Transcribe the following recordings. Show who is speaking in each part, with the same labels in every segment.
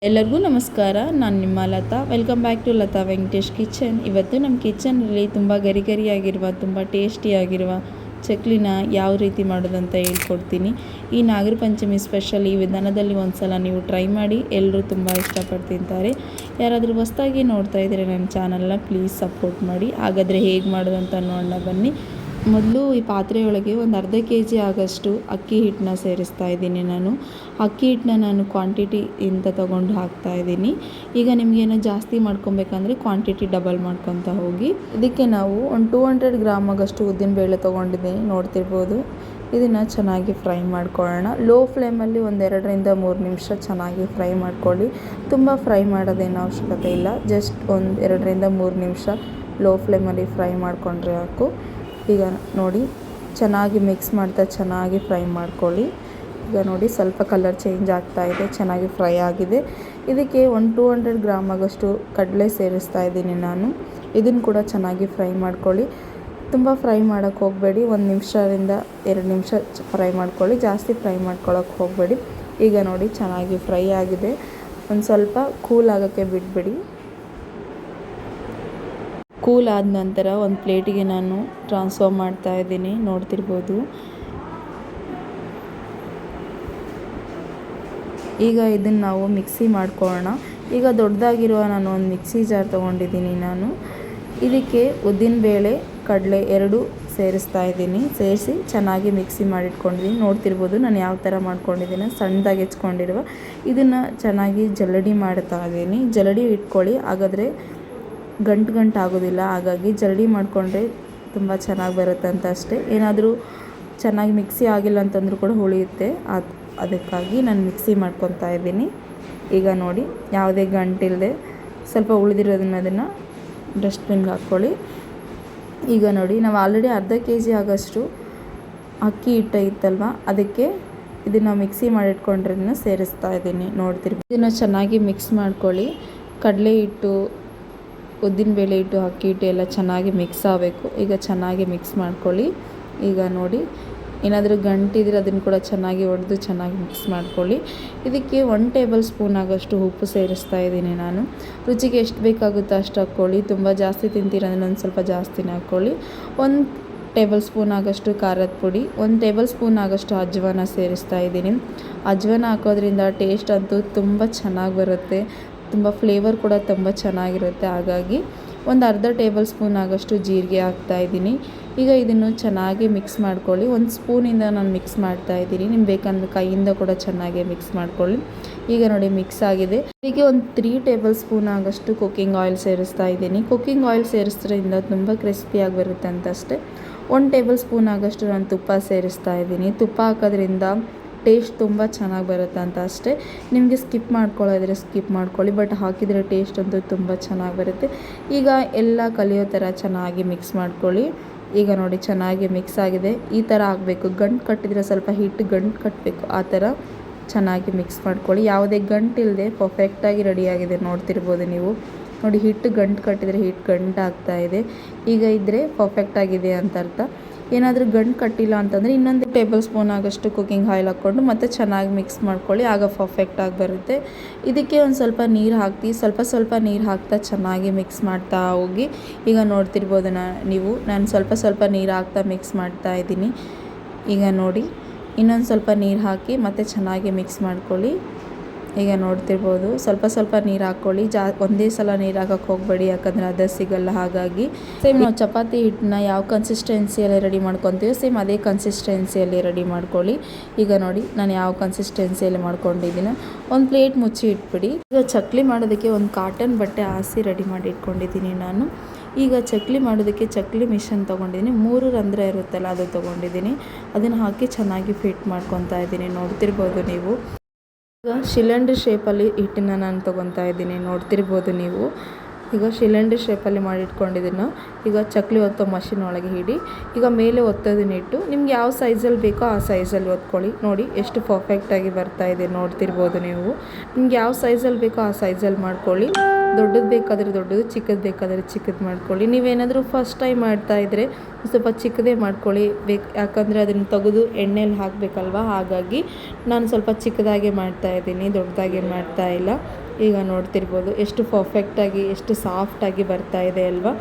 Speaker 1: ಎಲ್ಲರಿಗೂ ನಮಸ್ಕಾರ. ನಾನು ನಿಮ್ಮ Latha. Welcome back to Latha Venkatesh kitchen. ಇವತ್ತು ನಮ್ಮ ಕಿಚನಲ್ಲಿ ತುಂಬ ಗರಿಗರಿಯಾಗಿರುವ ತುಂಬ ಟೇಸ್ಟಿಯಾಗಿರುವ ಚಕ್ಲಿನ ಯಾವ ರೀತಿ ಮಾಡೋದಂತ ಹೇಳ್ಕೊಡ್ತೀನಿ. ಈ ನಾಗರ ಪಂಚಮಿ ಸ್ಪೆಷಲ್ ಈ ವಿಧಾನದಲ್ಲಿ ಒಂದು ಸಲ ನೀವು ಟ್ರೈ ಮಾಡಿ. ಎಲ್ಲರೂ ತುಂಬ ಇಷ್ಟಪಟ್ಟು ತಿಂತಾರೆ. ಯಾರಾದರೂ ಹೊಸ್ದಾಗಿ ನೋಡ್ತಾ ಇದ್ದರೆ ನನ್ನ ಚಾನಲ್ನ ಪ್ಲೀಸ್ ಸಪೋರ್ಟ್ ಮಾಡಿ. ಹಾಗಾದರೆ ಹೇಗೆ ಮಾಡೋದಂತ ನೋಡೋಣ ಬನ್ನಿ. ಮೊದಲು ಈ ಪಾತ್ರೆಯೊಳಗೆ ಒಂದು ಅರ್ಧ kg ಆಗೋಷ್ಟು ಅಕ್ಕಿ ಹಿಟ್ಟನ್ನ ಸೇರಿಸ್ತಾ ಇದ್ದೀನಿ. ಅಕ್ಕಿ ಹಿಟ್ಟನ್ನ ನಾನು ಕ್ವಾಂಟಿಟಿ ಇಂತ ತೊಗೊಂಡು ಹಾಕ್ತಾಯಿದ್ದೀನಿ. ಈಗ ನಿಮಗೇನೋ ಜಾಸ್ತಿ ಮಾಡ್ಕೊಬೇಕಂದ್ರೆ ಕ್ವಾಂಟಿಟಿ ಡಬಲ್ ಮಾಡ್ಕೊತ ಹೋಗಿ. ಇದಕ್ಕೆ ನಾವು ಒಂದು 200 ಗ್ರಾಮ್ ಆಗೋಷ್ಟು ಉದ್ದಿನಬೇಳೆ ತೊಗೊಂಡಿದ್ದೀನಿ, ನೋಡ್ತಿರ್ಬೋದು. ಇದನ್ನು ಚೆನ್ನಾಗಿ ಫ್ರೈ ಮಾಡ್ಕೊಳ್ಳೋಣ. ಲೋ ಫ್ಲೇಮಲ್ಲಿ ಒಂದು 2ರಿಂದ 3 ನಿಮಿಷ ಚೆನ್ನಾಗಿ ಫ್ರೈ ಮಾಡ್ಕೊಳ್ಳಿ. ತುಂಬ ಫ್ರೈ ಮಾಡೋದೇನು ಅವಶ್ಯಕತೆ ಇಲ್ಲ. ಜಸ್ಟ್ ಒಂದು 2ರಿಂದ 3 ನಿಮಿಷ ಲೋ ಫ್ಲೇಮಲ್ಲಿ ಫ್ರೈ ಮಾಡಿಕೊಂಡ್ರೆ ಸಾಕು. ಈಗ ನೋಡಿ, ಚೆನ್ನಾಗಿ ಮಿಕ್ಸ್ ಮಾಡ್ತಾ ಚೆನ್ನಾಗಿ ಫ್ರೈ ಮಾಡ್ಕೊಳ್ಳಿ. ಈಗ ನೋಡಿ, ಸ್ವಲ್ಪ ಕಲರ್ ಚೇಂಜ್ ಆಗ್ತಾ ಇದೆ, ಚೆನ್ನಾಗಿ ಫ್ರೈ ಆಗಿದೆ. ಇದಕ್ಕೆ ಒಂದು 200 ಗ್ರಾಮ್ ಆಗೋಷ್ಟು ಕಡಲೆ ಸೇರಿಸ್ತಾ ಇದ್ದೀನಿ ನಾನು. ಇದನ್ನು ಕೂಡ ಚೆನ್ನಾಗಿ ಫ್ರೈ ಮಾಡ್ಕೊಳ್ಳಿ. ತುಂಬ ಫ್ರೈ ಮಾಡೋಕ್ಕೆ ಹೋಗಬೇಡಿ. 1 ನಿಮಿಷದಿಂದ 2 ನಿಮಿಷ ಫ್ರೈ ಮಾಡ್ಕೊಳ್ಳಿ, ಜಾಸ್ತಿ ಫ್ರೈ ಮಾಡ್ಕೊಳ್ಳೋಕೆ ಹೋಗಬೇಡಿ. ಈಗ ನೋಡಿ, ಚೆನ್ನಾಗಿ ಫ್ರೈ ಆಗಿದೆ. ಒಂದು ಸ್ವಲ್ಪ ಕೂಲ್ ಆಗೋಕ್ಕೆ ಬಿಟ್ಬಿಡಿ. ಕೂಲ್ ಆದ ನಂತರ ಒಂದು ಪ್ಲೇಟಿಗೆ ನಾನು ಟ್ರಾನ್ಸ್ಫರ್ ಮಾಡ್ತಾ ಇದ್ದೀನಿ, ನೋಡ್ತಿರ್ಬೋದು. ಈಗ ಇದನ್ನು ನಾವು ಮಿಕ್ಸಿ ಮಾಡ್ಕೊಳ್ಳೋಣ. ಈಗ ದೊಡ್ಡದಾಗಿರುವ ನಾನು ಒಂದು ಮಿಕ್ಸಿ ಜಾರ್ ತೊಗೊಂಡಿದ್ದೀನಿ. ಇದಕ್ಕೆ ಉದ್ದಿನಬೇಳೆ ಕಡಲೆ 2 ಸೇರಿಸ್ತಾ ಇದ್ದೀನಿ. ಸೇರಿಸಿ ಚೆನ್ನಾಗಿ ಮಿಕ್ಸಿ ಮಾಡಿಟ್ಕೊಂಡಿದ್ದೀನಿ. ನೋಡ್ತಿರ್ಬೋದು ನಾನು ಯಾವ ಥರ ಮಾಡ್ಕೊಂಡಿದ್ದೀನಿ, ಸಣ್ಣದಾಗಿ ಹೆಚ್ಕೊಂಡಿರುವ. ಇದನ್ನು ಚೆನ್ನಾಗಿ ಜಲ್ಲಡಿ ಮಾಡ್ತಾ ಇದ್ದೀನಿ. ಜಲ್ಲಡಿ ಇಟ್ಕೊಳ್ಳಿ, ಹಾಗಾದರೆ ಗಂಟು ಆಗೋದಿಲ್ಲ. ಹಾಗಾಗಿ ಜಲ್ಡಿ ಮಾಡಿಕೊಂಡ್ರೆ ತುಂಬ ಚೆನ್ನಾಗಿ ಬರುತ್ತೆ ಅಂತ ಅಷ್ಟೇ. ಏನಾದರೂ ಚೆನ್ನಾಗಿ ಮಿಕ್ಸಿ ಆಗಿಲ್ಲ ಅಂತಂದ್ರೂ ಕೂಡ ಉಳಿಯುತ್ತೆ. ಅದಕ್ಕಾಗಿ ನಾನು ಮಿಕ್ಸಿ ಮಾಡ್ಕೊತಾ ಇದ್ದೀನಿ. ಈಗ ನೋಡಿ, ಯಾವುದೇ ಗಂಟಿಲ್ಲದೆ ಸ್ವಲ್ಪ ಉಳಿದಿರೋದನ್ನ ಅದನ್ನು ಡಸ್ಟ್ಬಿನ್ಗೆ ಹಾಕ್ಕೊಳ್ಳಿ. ಈಗ ನೋಡಿ, ನಾವು ಆಲ್ರೆಡಿ ಅರ್ಧ kg ಆಗೋಷ್ಟು ಅಕ್ಕಿ ಹಿಟ್ಟು ಇತ್ತಲ್ವ, ಅದಕ್ಕೆ ಇದನ್ನು ಮಿಕ್ಸಿ ಮಾಡಿಟ್ಕೊಂಡಿರೋದನ್ನ ಸೇರಿಸ್ತಾ ಇದ್ದೀನಿ. ನೋಡ್ತಿರ್ಬೋದು. ಇದನ್ನು ಚೆನ್ನಾಗಿ ಮಿಕ್ಸ್ ಮಾಡ್ಕೊಳ್ಳಿ. ಕಡಲೆ ಹಿಟ್ಟು, ಉದ್ದಿನಬೇಳೆ ಹಿಟ್ಟು, ಅಕ್ಕಿ ಹಿಟ್ಟು ಎಲ್ಲ ಚೆನ್ನಾಗಿ ಮಿಕ್ಸ್ ಆಗಬೇಕು. ಈಗ ಚೆನ್ನಾಗಿ ಮಿಕ್ಸ್ ಮಾಡ್ಕೊಳ್ಳಿ. ಈಗ ನೋಡಿ, ಏನಾದರೂ ಗಂಟಿದ್ರೆ ಅದನ್ನು ಕೂಡ ಚೆನ್ನಾಗಿ ಒಡೆದು ಚೆನ್ನಾಗಿ ಮಿಕ್ಸ್ ಮಾಡ್ಕೊಳ್ಳಿ. ಇದಕ್ಕೆ 1 ಟೇಬಲ್ ಸ್ಪೂನ್ ಆಗೋಷ್ಟು ಉಪ್ಪು ಸೇರಿಸ್ತಾ ಇದ್ದೀನಿ ನಾನು. ರುಚಿಗೆ ಎಷ್ಟು ಬೇಕಾಗುತ್ತೋ ಅಷ್ಟು ಹಾಕ್ಕೊಳ್ಳಿ. ತುಂಬ ಜಾಸ್ತಿ ತಿಂತೀರಂದ್ರೆ ಒಂದು ಸ್ವಲ್ಪ ಜಾಸ್ತಿನೇ ಹಾಕ್ಕೊಳ್ಳಿ. 1 ಟೇಬಲ್ ಸ್ಪೂನ್ ಆಗೋಷ್ಟು ಖಾರದ ಪುಡಿ, 1 ಟೇಬಲ್ ಸ್ಪೂನ್ ಆಗೋಷ್ಟು ಅಜ್ವಾನ ಸೇರಿಸ್ತಾ ಇದ್ದೀನಿ. ಅಜ್ವಾನ ಹಾಕೋದ್ರಿಂದ ಟೇಸ್ಟ್ ಅಂತೂ ತುಂಬ ಚೆನ್ನಾಗಿ ಬರುತ್ತೆ. ತುಂಬ ಫ್ಲೇವರ್ ಕೂಡ ತುಂಬ ಚೆನ್ನಾಗಿರುತ್ತೆ. ಹಾಗಾಗಿ ಒಂದು ಅರ್ಧ ಟೇಬಲ್ ಸ್ಪೂನ್ ಆಗೋಷ್ಟು ಜೀರಿಗೆ ಹಾಕ್ತಾಯಿದ್ದೀನಿ. ಈಗ ಇದನ್ನು ಚೆನ್ನಾಗಿ ಮಿಕ್ಸ್ ಮಾಡ್ಕೊಳ್ಳಿ. 1 ಸ್ಪೂನಿಂದ ನಾನು ಮಿಕ್ಸ್ ಮಾಡ್ತಾಯಿದ್ದೀನಿ. ನಿಮ್ಗೆ ಬೇಕಂದ್ರೆ ಕೈಯಿಂದ ಕೂಡ ಚೆನ್ನಾಗಿ ಮಿಕ್ಸ್ ಮಾಡ್ಕೊಳ್ಳಿ. ಈಗ ನೋಡಿ, ಮಿಕ್ಸ್ ಆಗಿದೆ. ಹೀಗೆ ಒಂದು 3 ಟೇಬಲ್ ಸ್ಪೂನ್ ಆಗೋಷ್ಟು ಕುಕ್ಕಿಂಗ್ ಆಯಿಲ್ ಸೇರಿಸ್ತಾ ಇದ್ದೀನಿ. ಕುಕ್ಕಿಂಗ್ ಆಯಿಲ್ ಸೇರಿಸೋದ್ರಿಂದ ತುಂಬ ಕ್ರಿಸ್ಪಿಯಾಗಿ ಬರುತ್ತೆ ಅಂತ ಅಷ್ಟೇ. 1 ಟೇಬಲ್ ಸ್ಪೂನ್ ಆಗೋಷ್ಟು ನಾನು ತುಪ್ಪ ಸೇರಿಸ್ತಾ ಇದ್ದೀನಿ. ತುಪ್ಪ ಹಾಕೋದ್ರಿಂದ ಟೇಸ್ಟ್ ತುಂಬ ಚೆನ್ನಾಗಿ ಬರುತ್ತೆ ಅಂತ ಅಷ್ಟೇ. ನಿಮಗೆ ಸ್ಕಿಪ್ ಮಾಡ್ಕೊಳ್ಳೋದ್ರೆ ಸ್ಕಿಪ್ ಮಾಡ್ಕೊಳ್ಳಿ, ಬಟ್ ಹಾಕಿದರೆ ಟೇಸ್ಟ್ ಅಂತೂ ತುಂಬ ಚೆನ್ನಾಗಿ ಬರುತ್ತೆ. ಈಗ ಎಲ್ಲ ಕಲಿಯೋ ಥರ ಚೆನ್ನಾಗಿ ಮಿಕ್ಸ್ ಮಾಡ್ಕೊಳ್ಳಿ. ಈಗ ನೋಡಿ, ಚೆನ್ನಾಗಿ ಮಿಕ್ಸ್ ಆಗಿದೆ. ಈ ಥರ ಆಗಬೇಕು. ಗಂಟು ಕಟ್ಟಿದರೆ ಸ್ವಲ್ಪ ಹಿಟ್ಟು ಗಂಟು ಕಟ್ಟಬೇಕು. ಆ ಥರ ಚೆನ್ನಾಗಿ ಮಿಕ್ಸ್ ಮಾಡ್ಕೊಳ್ಳಿ. ಯಾವುದೇ ಗಂಟಿಲ್ಲದೆ ಪರ್ಫೆಕ್ಟಾಗಿ ರೆಡಿಯಾಗಿದೆ. ನೋಡ್ತಿರ್ಬೋದು ನೀವು. ನೋಡಿ, ಹಿಟ್ಟು ಗಂಟು ಕಟ್ಟಿದರೆ ಹಿಟ್ಟು ಗಂಟು ಆಗ್ತಾಯಿದೆ. ಈಗ ಇದ್ದರೆ ಪರ್ಫೆಕ್ಟಾಗಿದೆ ಅಂತ ಅರ್ಥ. ಏನಾದರೂ ಗಂಟು ಕಟ್ಟಿಲ್ಲ ಅಂತಂದರೆ ಇನ್ನೊಂದು ಟೇಬಲ್ ಸ್ಪೂನ್ ಆಗೋಷ್ಟು ಕುಕ್ಕಿಂಗ್ ಆಯಿಲ್ ಹಾಕ್ಕೊಂಡು ಮತ್ತೆ ಚೆನ್ನಾಗಿ ಮಿಕ್ಸ್ ಮಾಡ್ಕೊಳ್ಳಿ. ಆಗ ಪರ್ಫೆಕ್ಟಾಗಿ ಬರುತ್ತೆ. ಇದಕ್ಕೆ ಒಂದು ಸ್ವಲ್ಪ ನೀರು ಹಾಕ್ತಿ, ಸ್ವಲ್ಪ ನೀರು ಹಾಕ್ತಾ ಚೆನ್ನಾಗಿ ಮಿಕ್ಸ್ ಮಾಡ್ತಾ ಹೋಗಿ. ಈಗ ನೋಡ್ತಿರ್ಬೋದು ನಾನು ಸ್ವಲ್ಪ ನೀರು ಹಾಕ್ತಾ ಮಿಕ್ಸ್ ಮಾಡ್ತಾ ಇದ್ದೀನಿ. ಈಗ ನೋಡಿ, ಇನ್ನೊಂದು ಸ್ವಲ್ಪ ನೀರು ಹಾಕಿ ಮತ್ತೆ ಚೆನ್ನಾಗಿ ಮಿಕ್ಸ್ ಮಾಡ್ಕೊಳ್ಳಿ. ಈಗ ನೋಡ್ತಿರ್ಬೋದು, ಸ್ವಲ್ಪ ನೀರು ಹಾಕ್ಕೊಳ್ಳಿ. ಒಂದೇ ಸಲ ನೀರು ಹಾಕೋಕ್ಕೆ ಹೋಗಬೇಡಿ, ಯಾಕಂದರೆ ಅದು ಸಿಗಲ್ಲ. ಹಾಗಾಗಿ ಸೇಮ್ ನಾವು ಚಪಾತಿ ಹಿಟ್ಟನ್ನ ಯಾವ ಕನ್ಸಿಸ್ಟೆನ್ಸಿಯಲ್ಲಿ ರೆಡಿ ಮಾಡ್ಕೊತೀವೋ ಸೇಮ್ ಅದೇ ಕನ್ಸಿಸ್ಟೆನ್ಸಿಯಲ್ಲಿ ರೆಡಿ ಮಾಡ್ಕೊಳ್ಳಿ. ಈಗ ನೋಡಿ, ನಾನು ಯಾವ ಕನ್ಸಿಸ್ಟೆನ್ಸಿಯಲ್ಲಿ ಮಾಡ್ಕೊಂಡಿದ್ದೀನೋ ಒಂದು ಪ್ಲೇಟ್ ಮುಚ್ಚಿ ಇಟ್ಬಿಡಿ. ಈಗ ಚಕ್ಲಿ ಮಾಡೋದಕ್ಕೆ ಒಂದು ಕಾಟನ್ ಬಟ್ಟೆ ಹಾಸಿ ರೆಡಿ ಮಾಡಿ ಇಟ್ಕೊಂಡಿದ್ದೀನಿ ನಾನು. ಈಗ ಚಕ್ಲಿ ಮಾಡೋದಕ್ಕೆ ಚಕ್ಲಿ ಮಿಷನ್ ತೊಗೊಂಡಿದ್ದೀನಿ. 3 ರಂಧ್ರ ಇರುತ್ತಲ್ಲ, ಅದು ತೊಗೊಂಡಿದ್ದೀನಿ. ಅದನ್ನು ಹಾಕಿ ಚೆನ್ನಾಗಿ ಫಿಟ್ ಮಾಡ್ಕೊತಾ ಇದ್ದೀನಿ. ನೋಡ್ತಿರ್ಬೋದು ನೀವು. ಈಗ ಸಿಲಿಂಡರ್ ಶೇಪಲ್ಲಿ ಹಿಟ್ಟನ್ನು ನಾನು ತೊಗೊತಾ ಇದ್ದೀನಿ. ನೋಡ್ತಿರ್ಬೋದು ನೀವು. ಈಗ ಸಿಲಿಂಡರ್ ಶೇಪಲ್ಲಿ ಮಾಡಿಟ್ಕೊಂಡಿದ್ದನ್ನು ಈಗ ಚಕ್ಲಿ ಒತ್ತೋ ಮಷಿನ್ ಒಳಗೆ ಇಡಿ. ಈಗ ಮೇಲೆ ಒತ್ತೋದನ್ನ ಇಟ್ಟು ನಿಮ್ಗೆ ಯಾವ ಸೈಜಲ್ಲಿ ಬೇಕೋ ಆ ಸೈಜಲ್ಲಿ ಒತ್ಕೊಳ್ಳಿ. ನೋಡಿ, ಎಷ್ಟು ಪರ್ಫೆಕ್ಟಾಗಿ ಬರ್ತಾಯಿದೆ. ನೋಡ್ತಿರ್ಬೋದು ನೀವು. ನಿಮ್ಗೆ ಯಾವ ಸೈಜಲ್ಲಿ ಬೇಕೋ ಆ ಸೈಜಲ್ಲಿ ಮಾಡ್ಕೊಳ್ಳಿ. ದೊಡ್ಡದು ಬೇಕಾದರೆ ದೊಡ್ಡದು, ಚಿಕ್ಕದು ಬೇಕಾದರೆ ಚಿಕ್ಕದು ಮಾಡ್ಕೊಳ್ಳಿ. ನೀವೇನಾದರೂ ಫಸ್ಟ್ ಟೈಮ್ ಮಾಡ್ತಾಯಿದ್ರೆ ಸ್ವಲ್ಪ ಚಿಕ್ಕದೇ ಮಾಡ್ಕೊಳ್ಳಿ. ಯಾಕಂದರೆ ಅದನ್ನು ತೆಗೆದು ಎಣ್ಣೆಯಲ್ಲಿ ಹಾಕಬೇಕಲ್ವ. ಹಾಗಾಗಿ ನಾನು ಸ್ವಲ್ಪ ಚಿಕ್ಕದಾಗೆ ಮಾಡ್ತಾಯಿದ್ದೀನಿ, ದೊಡ್ಡದಾಗೆ ಮಾಡ್ತಾಯಿಲ್ಲ. ಈಗ ನೋಡ್ತಿರ್ಬೋದು ಎಷ್ಟು ಪರ್ಫೆಕ್ಟಾಗಿ ಎಷ್ಟು ಸಾಫ್ಟಾಗಿ ಬರ್ತಾ ಇದೆ ಅಲ್ವಾ.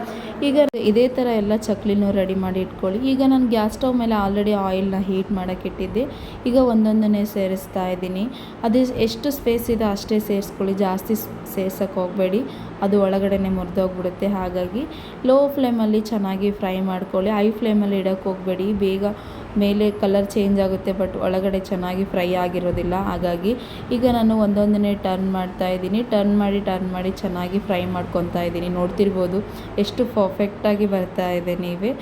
Speaker 1: ಈಗ ಇದೇ ಥರ ಎಲ್ಲ ಚಕ್ಲಿನೂ ರೆಡಿ ಮಾಡಿ ಇಟ್ಕೊಳ್ಳಿ. ಈಗ ನಾನು ಗ್ಯಾಸ್ ಸ್ಟವ್ ಮೇಲೆ ಆಲ್ರೆಡಿ ಆಯಿಲ್ನ ಹೀಟ್ ಮಾಡೋಕ್ಕೆ ಇಟ್ಟಿದ್ದೆ. ಈಗ ಒಂದೊಂದನ್ನೇ ಸೇರಿಸ್ತಾ ಇದ್ದೀನಿ. ಅದು ಎಷ್ಟು ಸ್ಪೇಸ್ ಇದೆ ಅಷ್ಟೇ ಸೇರಿಸ್ಕೊಳ್ಳಿ, ಜಾಸ್ತಿ ಸೇರ್ಸೋಕ್ಕೆ ಹೋಗಬೇಡಿ, ಅದು ಒಳಗಡೆನೆ ಮುರಿದೋಗ್ಬಿಡುತ್ತೆ. ಹಾಗಾಗಿ ಲೋ ಫ್ಲೇಮಲ್ಲಿ ಚೆನ್ನಾಗಿ ಫ್ರೈ ಮಾಡ್ಕೊಳ್ಳಿ. ಹೈ ಫ್ಲೇಮಲ್ಲಿ ಇಡೋಕ್ಕೆ ಹೋಗಬೇಡಿ, ಬೇಗ ಮೇಲೆ ಕಲರ್ ಚೇಂಜ್ ಆಗುತ್ತೆ ಬಟ್ ಒಳಗಡೆ ಚೆನ್ನಾಗಿ ಫ್ರೈ ಆಗಿರೋದಿಲ್ಲ. ಹಾಗಾಗಿ ಈಗ ನಾನು ಒಂದೊಂದನ್ನೇ ಟರ್ನ್ ಮಾಡ್ತಾ ಇದ್ದೀನಿ. ಟರ್ನ್ ಮಾಡಿ ಚೆನ್ನಾಗಿ ಫ್ರೈ ಮಾಡ್ಕೊತಾ ಇದ್ದೀನಿ. ನೋಡ್ತಿರ್ಬೋದು ಎಷ್ಟು ಪರ್ಫೆಕ್ಟಾಗಿ ಬರ್ತಾ ಇದೆ ನೀವೇ.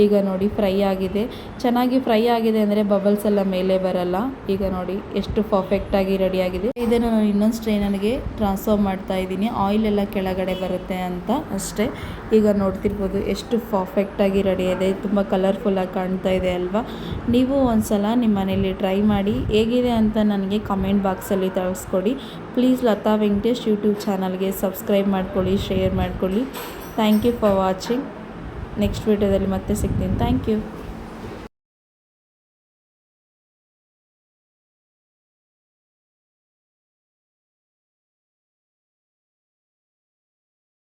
Speaker 1: ಈಗ ನೋಡಿ ಫ್ರೈ ಆಗಿದೆ, ಚೆನ್ನಾಗಿ ಫ್ರೈ ಆಗಿದೆ ಅಂದರೆ ಬಬಲ್ಸ್ ಎಲ್ಲ ಮೇಲೆ ಬರಲ್ಲ. ಈಗ ನೋಡಿ ಎಷ್ಟು ಪರ್ಫೆಕ್ಟಾಗಿ ರೆಡಿಯಾಗಿದೆ. ಇದನ್ನು ನಾನು ಇನ್ನೊಂದು ಸ್ಟ್ರೈನರ್ಗೆ ಟ್ರಾನ್ಸ್ಫರ್ ಮಾಡ್ತಾ ಇದ್ದೀನಿ, ಆಯಿಲ್ ಎಲ್ಲ ಕೆಳಗಡೆ ಬರುತ್ತೆ ಅಂತ ಅಷ್ಟೇ. ಈಗ ನೋಡ್ತಿರ್ಬೋದು ಎಷ್ಟು ಪರ್ಫೆಕ್ಟಾಗಿ ರೆಡಿ ಇದೆ, ತುಂಬ ಕಲರ್ಫುಲ್ಲಾಗಿ ಕಾಣ್ತಾ ಇದೆ ಅಲ್ವಾ. ನೀವು ಒಂದ್ಸಲ ನಿಮ್ಮ ಮನೇಲಿ ಟ್ರೈ ಮಾಡಿ ಹೇಗಿದೆ ಅಂತ ನನಗೆ ಕಮೆಂಟ್ ಬಾಕ್ಸಲ್ಲಿ ತಿಳಿಸ್ಕೊಡಿ. ಪ್ಲೀಸ್ ಲತಾ ವೆಂಕಟೇಶ್ ಯೂಟ್ಯೂಬ್ ಚಾನಲ್ಗೆ ಸಬ್ಸ್ಕ್ರೈಬ್ ಮಾಡ್ಕೊಳ್ಳಿ, ಶೇರ್ ಮಾಡ್ಕೊಳ್ಳಿ. Thank you for watching. Next ವಿಡಿಯೋದಲ್ಲಿ ಮತ್ತೆ ಸಿಗ್ತೀನಿ. Thank you.